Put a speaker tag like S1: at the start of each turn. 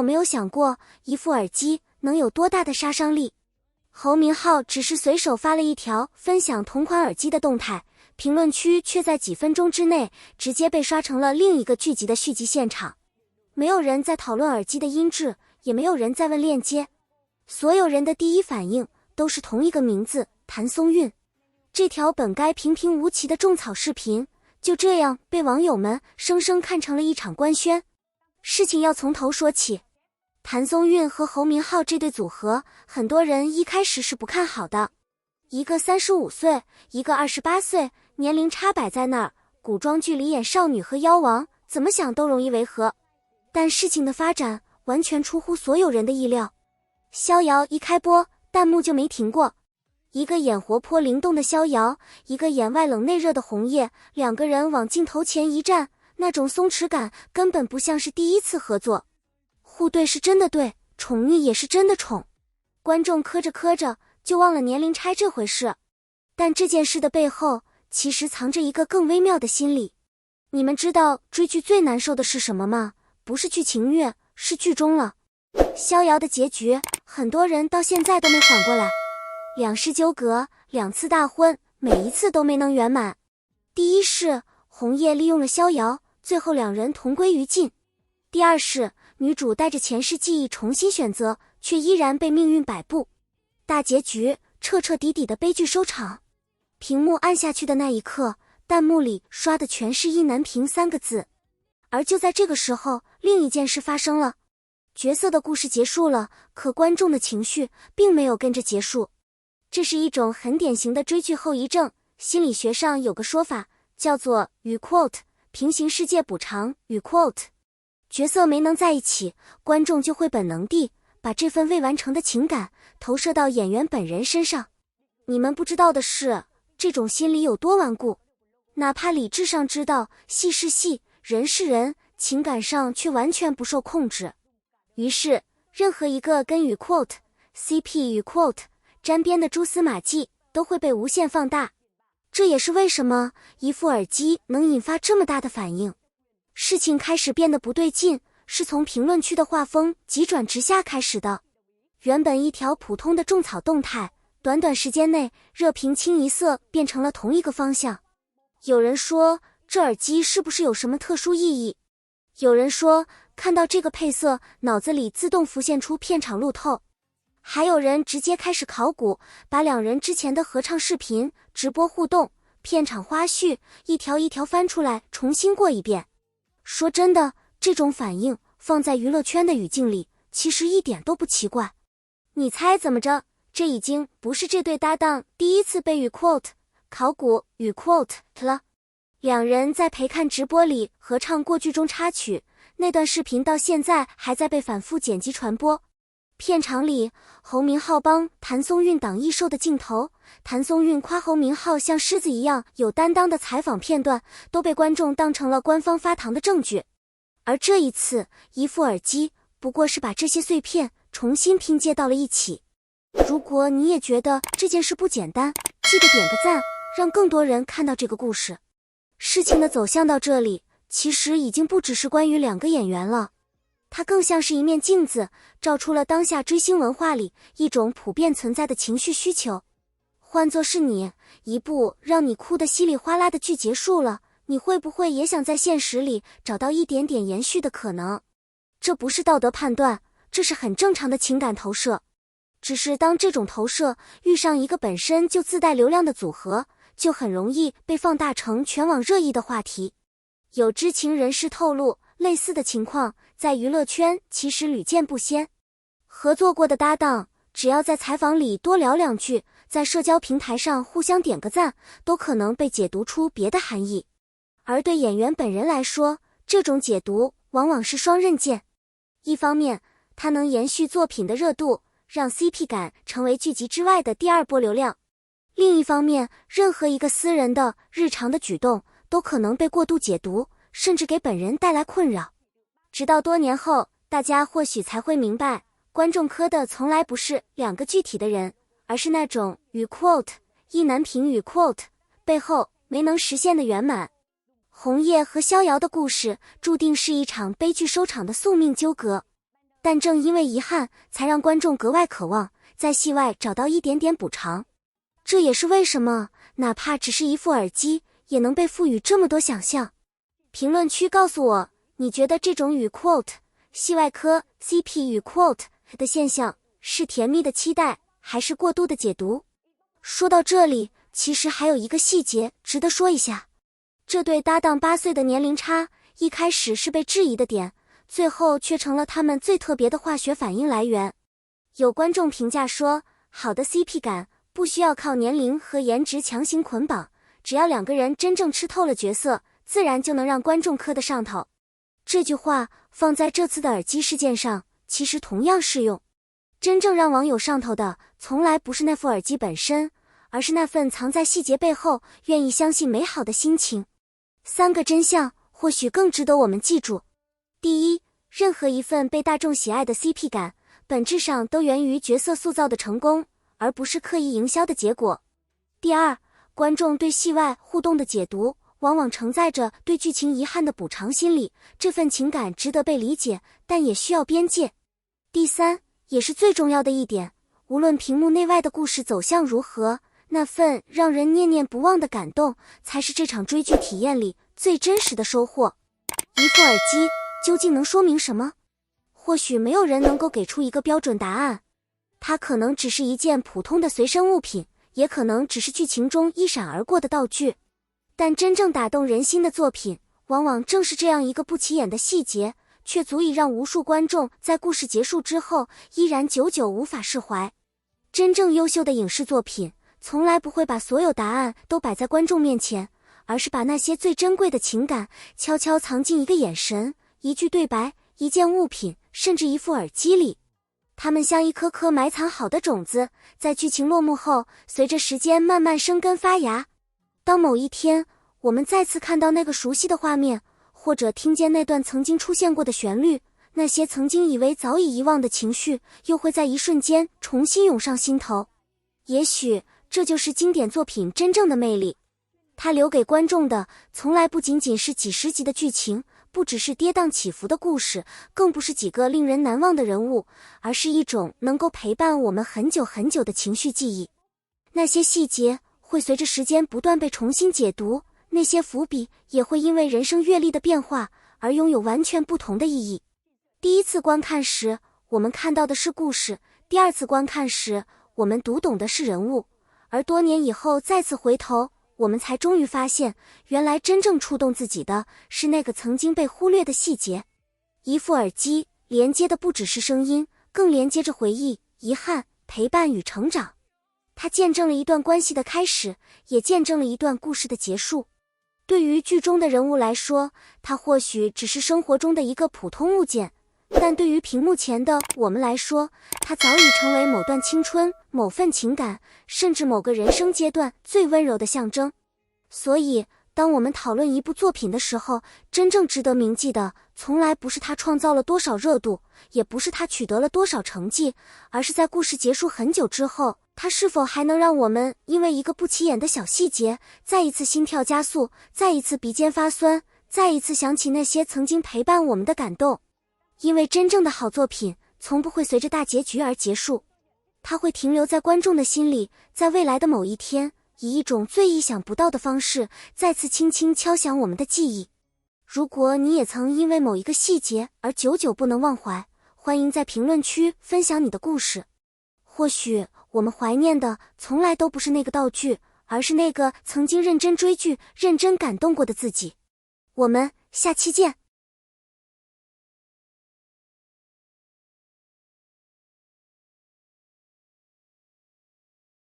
S1: 有没有想过，一副耳机能有多大的杀伤力？侯明昊只是随手发了一条分享同款耳机的动态，评论区却在几分钟之内直接被刷成了另一个剧集的续集现场。没有人在讨论耳机的音质，也没有人在问链接，所有人的第一反应都是同一个名字：谭松韵。这条本该平平无奇的种草视频，就这样被网友们生生看成了一场官宣。事情要从头说起，谭松韵和侯明昊这对组合，很多人一开始是不看好的。一个35岁，一个28岁，年龄差摆在那儿，古装剧里演少女和妖王，怎么想都容易违和。但事情的发展完全出乎所有人的意料。逍遥一开播，弹幕就没停过。一个演活泼灵动的逍遥，一个演外冷内热的红叶，两个人往镜头前一站，那种松弛感根本不像是第一次合作。互对是真的对，宠溺也是真的宠。观众磕着磕着就忘了年龄差这回事。但这件事的背后其实藏着一个更微妙的心理。你们知道追剧最难受的是什么吗？不是剧情虐，是剧终了。逍遥的结局，很多人到现在都没缓过来。两世纠葛，2次大婚，每一次都没能圆满。第一是红叶利用了逍遥，最后两人同归于尽。第二是女主带着前世记忆重新选择，却依然被命运摆布。大结局彻彻底底的悲剧收场。屏幕按下去的那一刻，弹幕里刷的全是意难平3个字。而就在这个时候，另一件事发生了。角色的故事结束了，可观众的情绪并没有跟着结束。这是一种很典型的追剧后遗症，心理学上有个说法叫做与 quote 平行世界补偿与 quote。角色没能在一起，观众就会本能地把这份未完成的情感投射到演员本人身上。你们不知道的是，这种心理有多顽固。哪怕理智上知道戏是戏，人是人，情感上却完全不受控制。于是，任何一个跟与 quote、CP 与 quote 沾边的蛛丝马迹都会被无限放大。这也是为什么一副耳机能引发这么大的反应。事情开始变得不对劲，是从评论区的画风急转直下开始的。原本一条普通的种草动态，短短时间内热评清一色变成了同一个方向。有人说这耳机是不是有什么特殊意义？有人说看到这个配色，脑子里自动浮现出片场路透。还有人直接开始考古，把两人之前的合唱视频、直播互动、片场花絮一条一条翻出来重新过一遍。说真的，这种反应放在娱乐圈的语境里，其实一点都不奇怪。你猜怎么着？这已经不是这对搭档第一次被与 quote 考古与 quote 了。两人在陪看直播里合唱过剧中插曲，那段视频到现在还在被反复剪辑传播。片场里，侯明昊帮谭松韵挡异兽的镜头，谭松韵夸侯明昊像狮子一样有担当的采访片段，都被观众当成了官方发糖的证据。而这一次，一副耳机不过是把这些碎片重新拼接到了一起。如果你也觉得这件事不简单，记得点个赞，让更多人看到这个故事。事情的走向到这里，其实已经不只是关于两个演员了。它更像是一面镜子，照出了当下追星文化里一种普遍存在的情绪需求。换作是你，一部让你哭得稀里哗啦的剧结束了，你会不会也想在现实里找到一点点延续的可能？这不是道德判断，这是很正常的情感投射。只是当这种投射遇上一个本身就自带流量的组合，就很容易被放大成全网热议的话题。有知情人士透露，类似的情况在娱乐圈其实屡见不鲜。合作过的搭档，只要在采访里多聊两句，在社交平台上互相点个赞，都可能被解读出别的含义。而对演员本人来说，这种解读往往是双刃剑。一方面，它能延续作品的热度，让 CP 感成为剧集之外的第二波流量。另一方面，任何一个私人的、日常的举动都可能被过度解读，甚至给本人带来困扰。直到多年后，大家或许才会明白，观众磕的从来不是两个具体的人，而是那种与 quote 意难平与 quote 背后没能实现的圆满。红叶和逍遥的故事注定是一场悲剧收场的宿命纠葛。但正因为遗憾，才让观众格外渴望在戏外找到一点点补偿。这也是为什么哪怕只是一副耳机，也能被赋予这么多想象。评论区告诉我，你觉得这种与 quote 戏外科 CP 与 quote 的现象是甜蜜的期待，还是过度的解读？说到这里，其实还有一个细节值得说一下。这对搭档8岁的年龄差，一开始是被质疑的点，最后却成了他们最特别的化学反应来源。有观众评价说，好的 CP 感不需要靠年龄和颜值强行捆绑，只要两个人真正吃透了角色，自然就能让观众磕得上头。这句话放在这次的耳机事件上，其实同样适用。真正让网友上头的，从来不是那副耳机本身，而是那份藏在细节背后，愿意相信美好的心情。3个真相或许更值得我们记住。第一，任何一份被大众喜爱的 CP 感，本质上都源于角色塑造的成功，而不是刻意营销的结果。第二，观众对戏外互动的解读，往往承载着对剧情遗憾的补偿心理，这份情感值得被理解，但也需要边界。第三，也是最重要的一点，无论屏幕内外的故事走向如何，那份让人念念不忘的感动，才是这场追剧体验里最真实的收获。一副耳机究竟能说明什么？或许没有人能够给出一个标准答案。它可能只是一件普通的随身物品，也可能只是剧情中一闪而过的道具。但真正打动人心的作品，往往正是这样一个不起眼的细节，却足以让无数观众在故事结束之后，依然久久无法释怀。真正优秀的影视作品，从来不会把所有答案都摆在观众面前，而是把那些最珍贵的情感悄悄藏进一个眼神、一句对白、一件物品，甚至一副耳机里。它们像一颗颗埋藏好的种子，在剧情落幕后，随着时间慢慢生根发芽。当某一天，我们再次看到那个熟悉的画面，或者听见那段曾经出现过的旋律，那些曾经以为早已遗忘的情绪，又会在一瞬间重新涌上心头。也许这就是经典作品真正的魅力，它留给观众的从来不仅仅是几十集的剧情，不只是跌宕起伏的故事，更不是几个令人难忘的人物，而是一种能够陪伴我们很久很久的情绪记忆。那些细节会随着时间不断被重新解读，那些伏笔也会因为人生阅历的变化而拥有完全不同的意义。第一次观看时，我们看到的是故事；第二次观看时，我们读懂的是人物；而多年以后再次回头，我们才终于发现，原来真正触动自己的是那个曾经被忽略的细节。一副耳机连接的不只是声音，更连接着回忆、遗憾、陪伴与成长。它见证了一段关系的开始，也见证了一段故事的结束。对于剧中的人物来说，它或许只是生活中的一个普通物件，但对于屏幕前的我们来说，它早已成为某段青春、某份情感，甚至某个人生阶段最温柔的象征。所以，当我们讨论一部作品的时候，真正值得铭记的，从来不是它创造了多少热度，也不是它取得了多少成绩，而是在故事结束很久之后，它是否还能让我们因为一个不起眼的小细节，再一次心跳加速，再一次鼻尖发酸，再一次想起那些曾经陪伴我们的感动。因为真正的好作品，从不会随着大结局而结束，它会停留在观众的心里，在未来的某一天，以一种最意想不到的方式，再次轻轻敲响我们的记忆。如果你也曾因为某一个细节而久久不能忘怀，欢迎在评论区分享你的故事。或许我们怀念的从来都不是那个道具，而是那个曾经认真追剧、认真感动过的自己。我们下期见。